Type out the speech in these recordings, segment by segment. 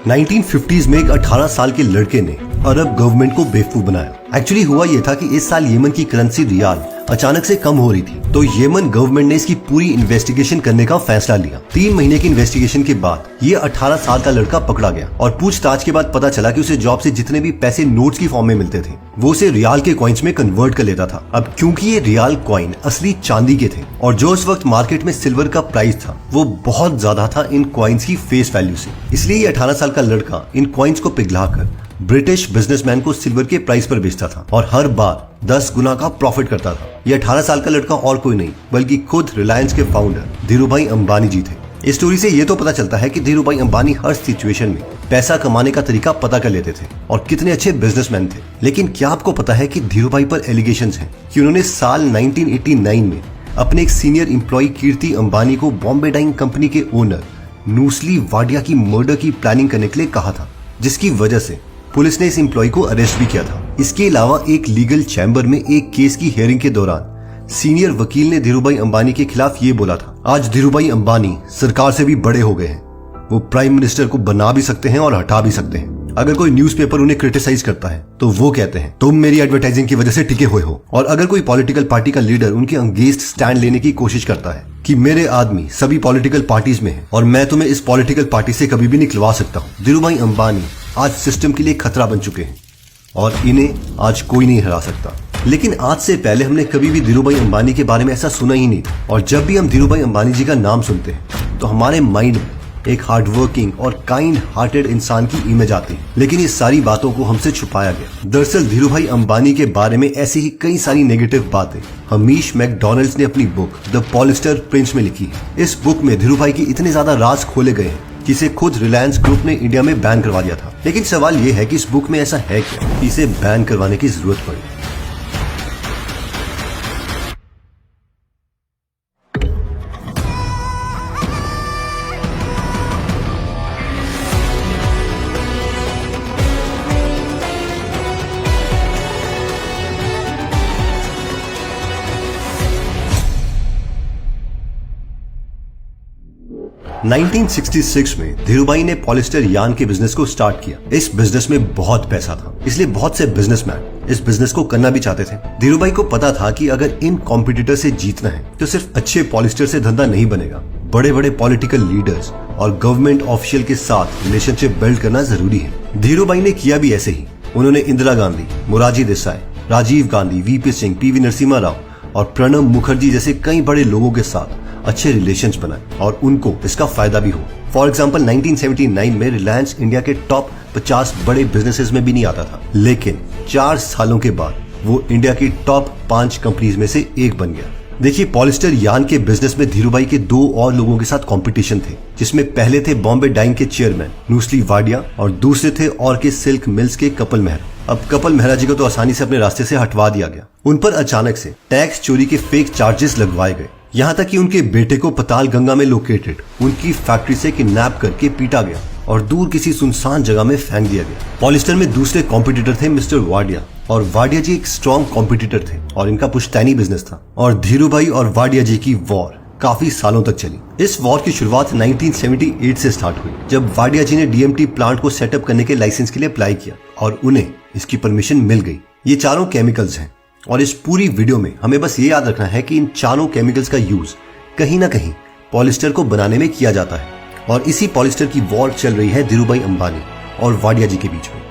1950s में एक 18 साल के लड़के ने अरब गवर्नमेंट को बेवकूफ बनाया। एक्चुअली हुआ यह था कि इस साल यमन की करेंसी रियाल अचानक से कम हो रही थी, तो यमन गवर्नमेंट ने इसकी पूरी इन्वेस्टिगेशन करने का फैसला लिया। 3 महीने की इन्वेस्टिगेशन के बाद ये 18 साल का लड़का पकड़ा गया और पूछताछ के बाद पता चला कि उसे जॉब से जितने भी पैसे नोट्स की फॉर्म में मिलते थे वो उसे रियाल के कॉइन्स में कन्वर्ट कर लेता था। अब क्योंकि ये रियाल कॉइन असली चांदी के थे और जो उस वक्त मार्केट में सिल्वर का प्राइस था वो बहुत ज्यादा था इन कॉइन्स की फेस वैल्यू से, इसलिए ये 18 साल का लड़का इन कॉइन्स को पिघलाकर ब्रिटिश बिजनेसमैन को सिल्वर के प्राइस पर बेचता था और हर बार 10 गुना का प्रॉफिट करता था। ये 18 साल का लड़का और कोई नहीं बल्कि खुद रिलायंस के फाउंडर धीरूभाई अंबानी जी थे। इस स्टोरी से ये तो पता चलता है कि धीरूभाई अंबानी हर सिचुएशन में पैसा कमाने का तरीका पता कर लेते थे और कितने अच्छे बिजनेसमैन थे। लेकिन क्या आपको पता है कि धीरूभाई पर एलिगेशंस हैं कि उन्होंने साल 1989 में अपने एक सीनियर एम्प्लॉय कीर्ति अंबानी को बॉम्बे डाइंग कंपनी के ओनर नूसली वाडिया की मर्डर की प्लानिंग करने के लिए कहा था, जिसकी वजह से पुलिस ने इस एम्प्लॉय को अरेस्ट भी किया था। इसके अलावा एक लीगल चैम्बर में एक केस की हियरिंग के दौरान सीनियर वकील ने धीरूभाई अंबानी के खिलाफ ये बोला था, आज धीरूभाई अंबानी सरकार से भी बड़े हो गए हैं, वो प्राइम मिनिस्टर को बना भी सकते हैं और हटा भी सकते हैं। अगर कोई न्यूज़पेपर उन्हें क्रिटिसाइज करता है तो वो कहते हैं तुम मेरी एडवर्टाइजिंग की वजह से टिके हुए हो, और अगर कोई पॉलिटिकल पार्टी का लीडर उनके अगेंस्ट स्टैंड लेने की कोशिश करता है कि मेरे आदमी सभी पॉलिटिकल पार्टीज में है और मैं तुम्हें इस पॉलिटिकल पार्टी से कभी भी निकलवा सकता हूँ। धीरूभाई अंबानी आज सिस्टम के लिए खतरा बन चुके हैं और इन्हें आज कोई नहीं हरा सकता। लेकिन आज से पहले हमने कभी भी धीरूभाई अंबानी के बारे में ऐसा सुना ही नहीं था, और जब भी हम धीरूभाई अंबानी जी का नाम सुनते हैं तो हमारे माइंड में एक हार्डवर्किंग और काइंड हार्टेड इंसान की इमेज आती है। लेकिन ये सारी बातों को हमसे छुपाया गया। दरअसल धीरूभाई अंबानी के बारे में ऐसी ही कई सारी नेगेटिव बातें हमीश मैकडॉनल्ड्स ने अपनी बुक द पॉलिस्टर प्रिंस में लिखी है। इस बुक में धीरूभाई के इतने ज्यादा राज खोले गए हैं जिसे खुद रिलायंस ग्रुप ने इंडिया में बैन करवा दिया था। लेकिन सवाल ये है कि इस बुक में ऐसा है क्या कि इसे बैन करवाने की जरूरत पड़ी। 1966 में धीरूभाई ने पॉलिस्टर यार्न के बिजनेस को स्टार्ट किया। इस बिजनेस में बहुत पैसा था, इसलिए बहुत से बिजनेसमैन इस बिजनेस को करना भी चाहते थे। धीरूभाई को पता था कि अगर इन कॉम्पिटिटर से जीतना है तो सिर्फ अच्छे पॉलिस्टर से धंधा नहीं बनेगा, बड़े बड़े पॉलिटिकल लीडर्स और गवर्नमेंट ऑफिशियल के साथ रिलेशनशिप बिल्ड करना जरूरी है। धीरूभाई ने किया भी ऐसे ही। उन्होंने इंदिरा गांधी, मोरारजी देसाई, राजीव गांधी, वीपी सिंह, पीवी नरसिम्हा राव और प्रणब मुखर्जी जैसे कई बड़े लोगों के साथ अच्छे रिलेशंस बनाए और उनको इसका फायदा भी हो। फॉर एग्जाम्पल 1979 में रिलायंस इंडिया के टॉप 50 बड़े बिजनेसेस में भी नहीं आता था, लेकिन 4 सालों के बाद वो इंडिया की टॉप 5 कंपनीज में से एक बन गया। देखिए, पॉलिस्टर यार्न के बिजनेस में धीरूभाई के 2 और लोगों के साथ कंपटीशन थे, जिसमें पहले थे बॉम्बे डाइंग के चेयरमैन नूसली वाडिया और दूसरे थे और के सिल्क मिल्स के कपिल मेहरा। अब कपिल मेहरा जी को तो आसानी से अपने रास्ते से हटवा दिया गया। उन पर अचानक से टैक्स चोरी के फेक चार्जेस लगवाए गए, यहाँ तक कि उनके बेटे को पताल गंगा में लोकेटेड उनकी फैक्ट्री से किडनैप करके पीटा गया और दूर किसी सुनसान जगह में फेंक दिया गया। पॉलिस्टर में दूसरे कॉम्पिटिटर थे मिस्टर वाडिया, और वाडिया जी एक स्ट्रॉन्ग कॉम्पिटिटर थे और इनका पुश्तैनी बिजनेस था। और धीरूभाई और वाडिया जी की वॉर काफी सालों तक चली। इस वॉर की शुरुआत 1978 से स्टार्ट हुई, जब वाडिया जी ने डीएमटी प्लांट को सेटअप करने के लाइसेंस के लिए अप्लाई किया और उन्हें इसकी परमिशन मिल गई। ये चारों केमिकल्स हैं और इस पूरी वीडियो में हमें बस ये याद रखना है कि इन चारों केमिकल्स का यूज कहीं ना कहीं पॉलिस्टर को बनाने में किया जाता है, और इसी पॉलिस्टर की वॉर चल रही है धीरूभाई अंबानी और वाडिया जी के बीच में।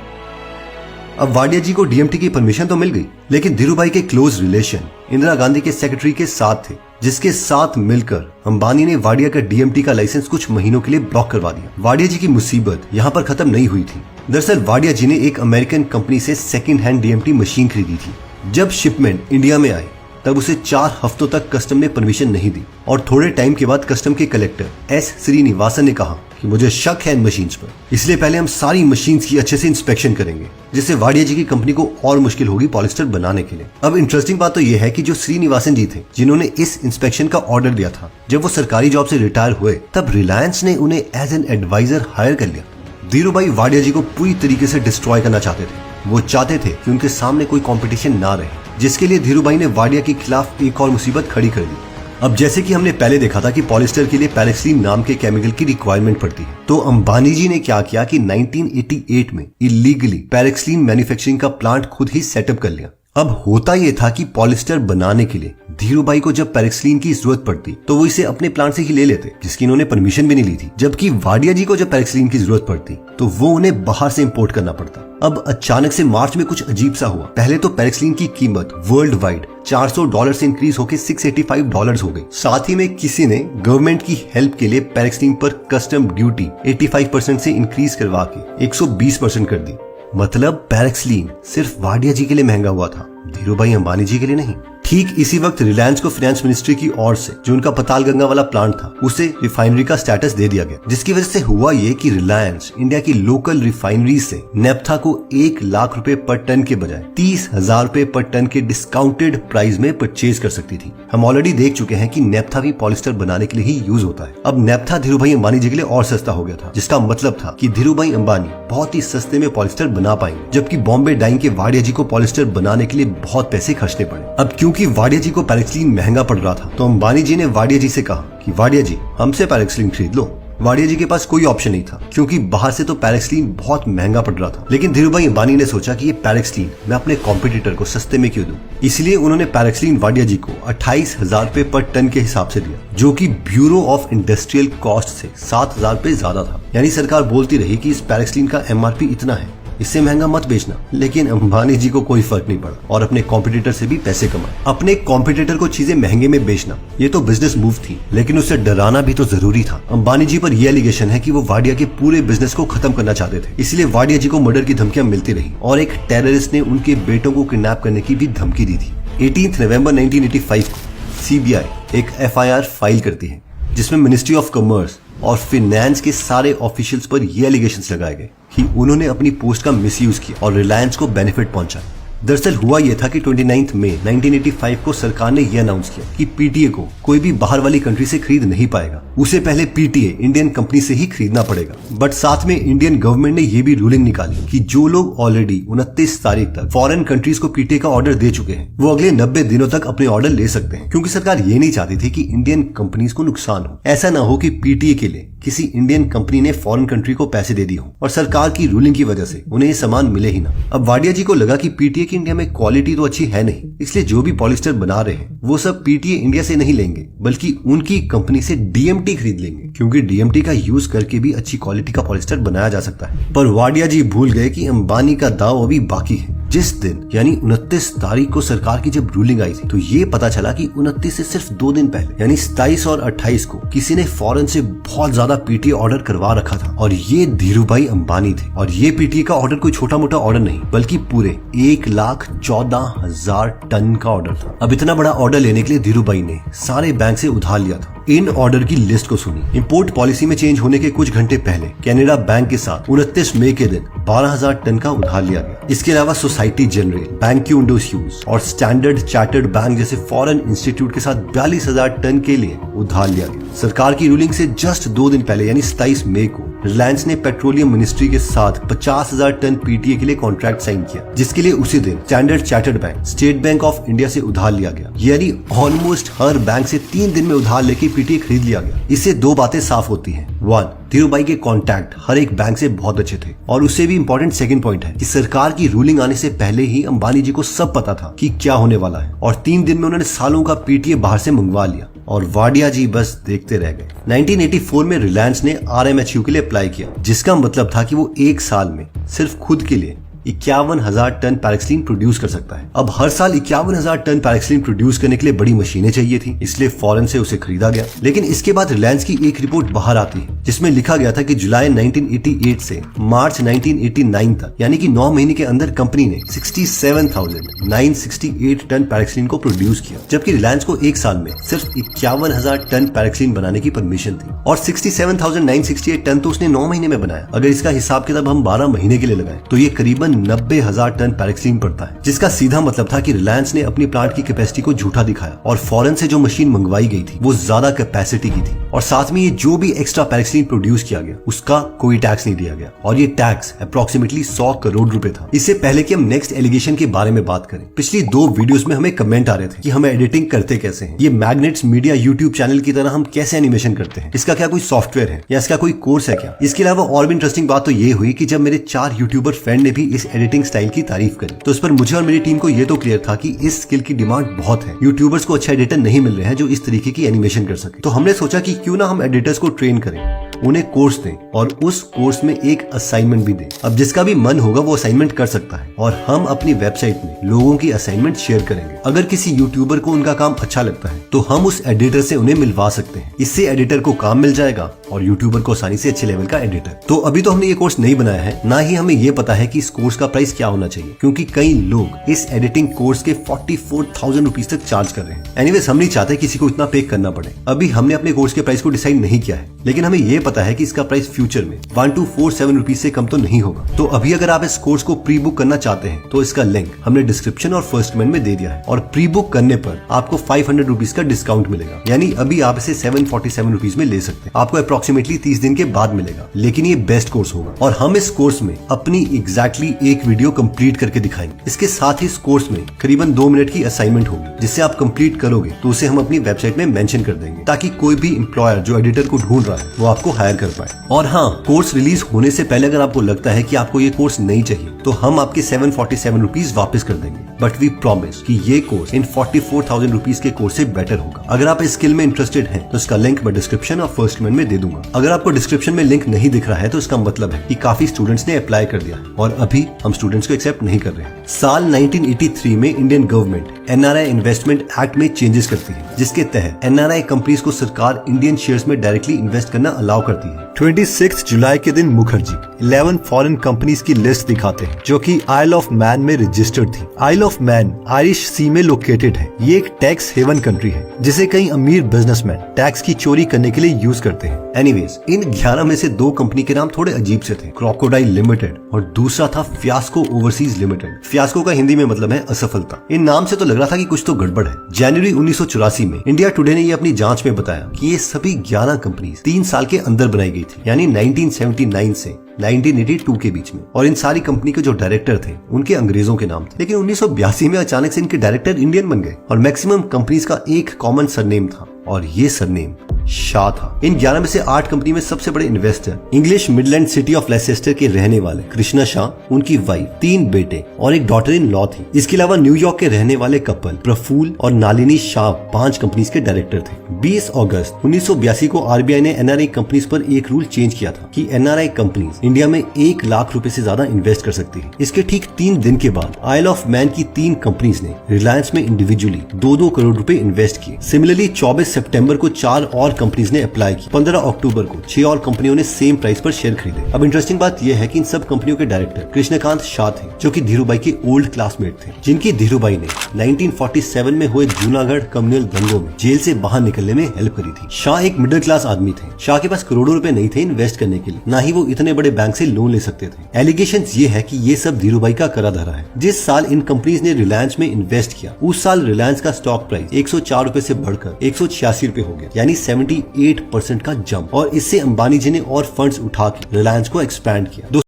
अब वाडिया जी को डीएमटी की परमिशन तो मिल गई, लेकिन धीरूभाई के क्लोज रिलेशन इंदिरा गांधी के सेक्रेटरी के साथ थे, जिसके साथ मिलकर अंबानी ने वाडिया का डीएमटी का लाइसेंस कुछ महीनों के लिए ब्लॉक करवा दिया। वाडिया जी की मुसीबत यहाँ पर खत्म नहीं हुई थी। दरअसल वाडिया जी ने एक अमेरिकन कंपनी से सेकेंड हैंड डीएमटी मशीन खरीदी थी। जब शिपमेंट इंडिया में आई तब उसे 4 हफ्तों तक कस्टम ने परमिशन नहीं दी, और थोड़े टाइम के बाद कस्टम के कलेक्टर एस श्रीनिवासन ने कहा कि मुझे शक है इन मशीन्स पर, इसलिए पहले हम सारी मशीन्स की अच्छे से इंस्पेक्शन करेंगे, जिससे वाडिया जी की कंपनी को और मुश्किल होगी पॉलिस्टर बनाने के लिए। अब इंटरेस्टिंग बात तो यह है कि जो श्रीनिवासन जी थे, जिन्होंने इस इंस्पेक्शन का ऑर्डर दिया था, जब वो सरकारी जॉब से रिटायर हुए तब रिलायंस ने उन्हें एज एन एडवाइजर हायर कर लिया। धीरूभाई वाडिया जी को पूरी तरीके से डिस्ट्रॉय करना चाहते थे। वो चाहते थे कि उनके सामने कोई कंपटीशन ना रहे, जिसके लिए धीरूभाई ने वाडिया के खिलाफ एक और मुसीबत खड़ी कर दी। अब जैसे कि हमने पहले देखा था कि पॉलिस्टर के लिए पैराक्सीन नाम के केमिकल की रिक्वायरमेंट पड़ती है, तो अंबानी जी ने क्या किया कि 1988 में इलीगली पैराक्सीन मैन्युफैक्चरिंग का प्लांट खुद ही सेटअप कर लिया। अब होता यह था कि पॉलिस्टर बनाने के लिए धीरूभाई को जब पैराक्सीन की जरूरत पड़ती तो वो इसे अपने प्लांट से ही ले लेते, जिसकी इन्होंने परमिशन भी नहीं ली थी। जबकि वाडिया जी को जब पैराक्सीन की जरूरत पड़ती तो वो उन्हें बाहर से इंपोर्ट करना पड़ता। अब अचानक से मार्च में कुछ अजीब सा हुआ। पहले तो पैराक्सीन की कीमत वर्ल्ड वाइड $400 से इंक्रीज होकर $685 हो गई। साथ ही में किसी ने गवर्नमेंट की हेल्प के लिए पैराक्सीन पर कस्टम ड्यूटी 85% से इंक्रीज करवा के 120% कर दी। मतलब पैराक्सीन सिर्फ वाडिया जी के लिए महंगा हुआ था, धीरूभाई अंबानी जी के लिए नहीं। ठीक इसी वक्त रिलायंस को फाइनेंस मिनिस्ट्री की ओर से जो उनका पतालगंगा वाला प्लांट था उसे रिफाइनरी का स्टेटस दे दिया गया, जिसकी वजह से हुआ ये कि रिलायंस इंडिया की लोकल रिफाइनरी से नेप्था को 1 लाख रुपए पर टन के बजाय 30,000 रुपए पर टन के डिस्काउंटेड प्राइस में परचेज कर सकती थी। हम ऑलरेडी देख चुके हैं कि नेप्था भी पॉलिस्टर बनाने के लिए ही यूज होता है। अब नेप्था धीरूभाई अंबानी जी के लिए और सस्ता हो गया था, जिसका मतलब था कि धीरूभाई अंबानी बहुत ही सस्ते में पॉलिस्टर बना पाएंगे, जबकि बॉम्बे डाइंग के वाडिया जी को पॉलिस्टर बनाने के लिए बहुत पैसे खर्चने पड़े। अब क्योंकि वाडिया जी को पैराक्सीन महंगा पड़ रहा था तो अंबानी जी ने वाडिया जी से कहा कि वाडिया जी हमसे पैराक्सीन खरीद लो। वाडिया जी के पास कोई ऑप्शन नहीं था, क्योंकि बाहर से तो पैराक्सीन बहुत महंगा पड़ रहा था। लेकिन धीरूभाई अंबानी ने सोचा कि ये पैराक्सीन मैं अपने कॉम्पिटिटर को सस्ते में क्यों दूं, इसलिए उन्होंने पैराक्सीन वाडिया जी को 28,000 रुपए पर टन के हिसाब से दिया, जो कि ब्यूरो ऑफ इंडस्ट्रियल कॉस्ट से 7,000 रुपए ज्यादा था। यानी सरकार बोलती रही कि इस पैराक्सीन का MRP इतना है, इससे महंगा मत बेचना। लेकिन अंबानी जी को कोई फर्क नहीं पड़ा और अपने कॉम्पिटिटर से भी पैसे कमाए। अपने कॉम्पिटिटर को चीजें महंगे में बेचना ये तो बिजनेस मूव थी, लेकिन उसे डराना भी तो जरूरी था। अंबानी जी पर यह एलिगेशन है कि वो वाडिया के पूरे बिजनेस को खत्म करना चाहते थे, इसलिए वाडिया जी को मर्डर की धमकियां मिलती रही और एक टेररिस्ट ने उनके बेटों को किडनैप करने की भी धमकी दी थी। 18 नवंबर 1985 को CBI एक FIR फाइल करती है, जिसमें मिनिस्ट्री ऑफ कॉमर्स और फाइनेंस के सारे ऑफिशियल्स पर ये एलिगेशंस लगाए गए कि उन्होंने अपनी पोस्ट का मिसयूज किया और रिलायंस को बेनिफिट पहुंचा। दरअसल हुआ यह था कि 29 मई 1985 को सरकार ने यह अनाउंस किया कि PTA को कोई भी बाहर वाली कंट्री से खरीद नहीं पाएगा, उसे पहले PTA इंडियन कंपनी से ही खरीदना पड़ेगा। बट साथ में इंडियन गवर्नमेंट ने यह भी रूलिंग निकाली कि जो लोग ऑलरेडी 29 तारीख तक फॉरेन कंट्रीज को PTA का ऑर्डर दे चुके हैं वो अगले 90 दिनों तक अपने ऑर्डर ले सकते हैं, क्योंकि सरकार ये नहीं चाहती थी कि इंडियन कंपनीज को नुकसान हो। ऐसा ना हो कि PTA के लिए किसी इंडियन कंपनी ने फॉरेन कंट्री को पैसे दे दिए हो और सरकार की रूलिंग की वजह से उन्हें ये सामान मिले ही ना। अब वाडिया जी को लगा कि PTA की इंडिया में क्वालिटी तो अच्छी है नहीं, इसलिए जो भी पॉलिस्टर बना रहे हैं वो सब PTA इंडिया से नहीं लेंगे, बल्कि उनकी कंपनी से DMT खरीद लेंगे, क्योंकि DMT का यूज करके भी अच्छी क्वालिटी का पॉलिस्टर बनाया जा सकता है। पर वाडिया जी भूल गए कि अंबानी का दाव अभी बाकी है। जिस दिन यानी 29 तारीख को सरकार की जब रूलिंग आई थी तो ये पता चला कि 29 से सिर्फ 2 दिन पहले यानी 27 और 28 को किसी ने फॉरेन से बहुत ज्यादा PTA ऑर्डर करवा रखा था और ये धीरूभाई अंबानी थे। और ये PTA का ऑर्डर कोई छोटा मोटा ऑर्डर नहीं, बल्कि पूरे 1,14,000 टन का ऑर्डर था। अब इतना बड़ा ऑर्डर लेने के लिए धीरूभाई ने सारे बैंक से उधार लिया था। इन ऑर्डर की लिस्ट को सुनी। इंपोर्ट पॉलिसी में चेंज होने के कुछ घंटे पहले कैनेडा बैंक के साथ 29 मई के दिन 12,000 टन का उधार लिया गया। इसके अलावा सोसाइटी जनरल, बैंक की विंडोज ह्यूज और स्टैंडर्ड चार्टर्ड बैंक जैसे फॉरेन इंस्टीट्यूट के साथ 42,000 टन के लिए उधार लिया गया। सरकार की रूलिंग से जस्ट 2 दिन पहले यानी 27 मई को रिलायंस ने पेट्रोलियम मिनिस्ट्री के साथ 50,000 टन PTA के लिए कॉन्ट्रैक्ट साइन किया, जिसके लिए उसी दिन standard chartered bank, state bank of India से उधार लिया गया। यानी ऑलमोस्ट हर बैंक से 3 दिन में उधार लेके PTA खरीद लिया गया। इससे 2 बातें साफ होती हैं। 1, धीरूभाई के कॉन्टैक्ट हर एक बैंक से बहुत अच्छे थे और उससे भी इम्पोर्टेंट सेकंड पॉइंट है कि सरकार की रूलिंग आने से पहले ही अंबानी जी को सब पता था कि क्या होने वाला है और 3 दिन में उन्होंने सालों का PTA बाहर से मंगवा लिया और वाडिया जी बस देखते रह गए। 1984 में रिलायंस ने RMHU के लिए अप्लाई किया, जिसका मतलब था कि वो 1 साल में सिर्फ खुद के लिए 51,000 टन पैराक्सीन प्रोड्यूस कर सकता है। अब हर साल 51,000 टन पैराक्सीन प्रोड्यूस करने के लिए बड़ी मशीनें चाहिए थी, इसलिए फॉरेन से उसे खरीदा गया। लेकिन इसके बाद रिलायंस की एक रिपोर्ट बाहर आती है जिसमें लिखा गया था कि जुलाई 1988 से मार्च 1989 तक यानी कि 9 महीने के अंदर कंपनी ने 67,968 टन पैराक्सीन को प्रोड्यूस किया, जबकि रिलायंस को 1 साल में सिर्फ 51,000 टन पैराक्सीन बनाने की परमिशन थी और 67,968 टन तो उसने 9 महीने में बनाया। अगर इसका हिसाब किताब हम 12 महीने के लिए लगाएं तो ये करीबन करीबन 90,000 टन पैराक्सीन पड़ता है, जिसका सीधा मतलब था कि रिलायंस ने अपनी प्लांट की कैपेसिटी को झूठा दिखाया और फॉरेन से जो मशीन मंगवाई गई थी वो ज्यादा कैपेसिटी की थी, और साथ में ये जो भी एक्स्ट्रा पैराक्सीन प्रोड्यूस किया गया उसका कोई टैक्स नहीं दिया गया, और ये टैक्स अप्रोक्सीमेटली 100 करोड़ रुपए था। इससे पहले कि हम नेक्स्ट एलिगेशन के बारे में बात करें, पिछली 2 वीडियोस में हमें कमेंट आ रहे थे कि हमें एडिटिंग करते कैसे हैं, ये मैग्नेट्स मीडिया यूट्यूब चैनल की तरह हम कैसे एनिमेशन करते हैं, इसका क्या कोई सॉफ्टवेयर है या इसका कोई कोर्स है क्या। इसके अलावा और भी इंटरेस्टिंग बात तो ये हुई कि जब मेरे 4 यूट्यूबर फ्रेंड ने भी इस एडिटिंग स्टाइल की तारीफ करी, तो उस पर मुझे और मेरी टीम को ये तो क्लियर था कि इस स्किल की डिमांड बहुत है, यूट्यूबर्स को अच्छा एडिटर नहीं मिल रहे हैं जो इस तरीके की एनिमेशन कर सके। तो हमने सोचा कि क्यों ना हम एडिटर्स को ट्रेन करें, उन्हें कोर्स दें और उस कोर्स में एक असाइनमेंट भी दें। अब जिसका भी मन होगा वो असाइनमेंट कर सकता है और हम अपनी वेबसाइट में लोगों की असाइनमेंट शेयर करेंगे। अगर किसी यूट्यूबर को उनका काम अच्छा लगता है तो हम उस एडिटर से उन्हें मिलवा सकते हैं, इससे एडिटर को काम मिल जाएगा और यूट्यूबर को आसानी से अच्छे लेवल का एडिटर। तो अभी तो हमने ये कोर्स नहीं बनाया है, ना ही हमें ये पता है कि इस कोर्स का प्राइस क्या होना चाहिए, क्योंकि कई लोग इस एडिटिंग कोर्स के 44,000 रुपीज तक चार्ज कर रहे हैं। एनीवेज हम नहीं चाहते किसी को इतना पे करना पड़े। अभी हमने अपने कोर्स के प्राइस को डिसाइड नहीं किया है, लेकिन हमें ये पता है कि इसका प्राइस फ्यूचर में 1247 रुपीज से कम तो नहीं होगा। तो अभी अगर आप इस कोर्स को प्री बुक करना चाहते हैं तो इसका लिंक हमने डिस्क्रिप्शन और फर्स्ट कमेंट में दे दिया है, और प्री बुक करने पर आपको 500 रुपीज का डिस्काउंट मिलेगा, यानी अभी आप इसे 747 रुपीज में ले सकते हैं। आपको अप्रोक्सीमेटली 30 दिन के बाद मिलेगा, लेकिन ये बेस्ट कोर्स होगा और हम इस कोर्स में अपनी एग्जैक्टली एक वीडियो कंप्लीट करके दिखाएंगे। इसके साथ ही इस कोर्स में करीबन 2 मिनट की असाइनमेंट होगी, जिससे आप कंप्लीट करोगे तो उसे हम अपनी वेबसाइट में मेंशन कर देंगे, ताकि कोई भी एम्प्लॉयर जो एडिटर को ढूंढ रहा है वो आपको हायर कर पाए। और हाँ, कोर्स रिलीज होने से पहले अगर आपको लगता है कि आपको ये कोर्स नहीं चाहिए तो हम आपके 747 रुपीज वापस कर देंगे, बट वी प्रॉमिस कि ये कोर्स इन 44,000 रुपीज के कोर्स से बेटर होगा। अगर आप इस स्किल में इंटरेस्टेड हैं तो इसका लिंक मैं डिस्क्रिप्शन और फर्स्ट कमेंट में दे दूंगा। अगर आपको डिस्क्रिप्शन में लिंक नहीं दिख रहा है तो इसका मतलब है कि काफी स्टूडेंट्स ने अप्लाई कर दिया है और अभी हम स्टूडेंट्स को एक्सेप्ट नहीं कर रहे हैं। साल 1983 में Indian government NRI investment act में चेंजेस करती है, जिसके तहत एनआरआई कंपनीज को सरकार इंडियन शेयर्स में डायरेक्टली इन्वेस्ट करना अलाउ करती है। 26 जुलाई के दिन मुखर्जी 11 फॉरेन कंपनीज की लिस्ट दिखाते हैं जो कि आइल ऑफ मैन में रजिस्टर्ड थी। आइल ऑफ मैन आयरिश सी में लोकेटेड है। ये एक टैक्स हेवन कंट्री है जिसे कई अमीर बिजनेसमैन टैक्स की चोरी करने के लिए यूज करते हैं। एनीवेज, इन 11 में से 2 कंपनी के नाम थोड़े अजीब से थे, क्रोकोडाइल लिमिटेड और दूसरा था फियास्को ओवरसीज लिमिटेड। फियास्को का हिंदी में मतलब है असफलता। इन नाम से तो लग रहा था कि कुछ तो गड़बड़ है। जनवरी 1984 में इंडिया टुडे ने ये अपनी जांच में बताया कि ये सभी 11 कंपनी 3 साल के अंदर बनाई गई थी, यानी 1979 से 1982 के बीच में, और इन सारी कंपनी के जो डायरेक्टर थे उनके अंग्रेजों के नाम थे। लेकिन 1982 में अचानक से इनके डायरेक्टर इंडियन बन गए और मैक्सिमम कंपनीज का एक कॉमन सरनेम था और ये सरनेम शाह था। इन 11 में से 8 कंपनी में सबसे बड़े investor English Midland city of Leicester के रहने वाले कृष्णा शाह, उनकी वाइफ, 3 बेटे और एक डॉटर इन लॉ थी। इसके अलावा न्यूयॉर्क के रहने वाले कपल प्रफुल्ल और नालिनी शाह 5 कंपनीज के डायरेक्टर थे। 20 अगस्त 1982 को आरबीआई ने एनआरआई कंपनीज पर एक रूल चेंज किया था कि एनआरआई कंपनीज इंडिया में 1 लाख रुपए से ज्यादा इन्वेस्ट कर सकती है। इसके ठीक 3 दिन के बाद आइल ऑफ मैन की 3 कंपनीज ने रिलायंस में इंडिविजुअली 2-2 करोड़ रुपए इन्वेस्ट किए। सिमिलरली 24 सितंबर को 4 और कंपनीज ने अप्लाई की। 15 अक्टूबर को 6 और कंपनियों ने सेम प्राइस पर शेयर खरीदे। अब इंटरेस्टिंग बात यह है कि इन सब कंपनियों के डायरेक्टर कृष्णकांत शाह थे, जो कि धीरूभाई के ओल्ड क्लासमेट थे, जिनकी धीरूभाई ने 1947 में हुए जूनागढ़ कम्युनल दंगों में जेल से बाहर निकलने में हेल्प करी थी। शाह एक मिडिल क्लास आदमी थे। शाह के पास करोड़ों रुपए नहीं थे इन्वेस्ट करने के लिए, ना ही वो इतने बड़े बैंक से लोन ले सकते थे। एलिगेशंस ये है कि ये सब धीरूभाई का करा धरा है। जिस साल इन कंपनीज ने रिलायंस में इन्वेस्ट किया उस साल रिलायंस का स्टॉक प्राइस 104 रुपए से बढ़कर 186 रुपए हो गया, यानी 78% का जंप, और इससे अंबानी जी ने और फंड्स उठा के रिलायंस को एक्सपैंड किया। 2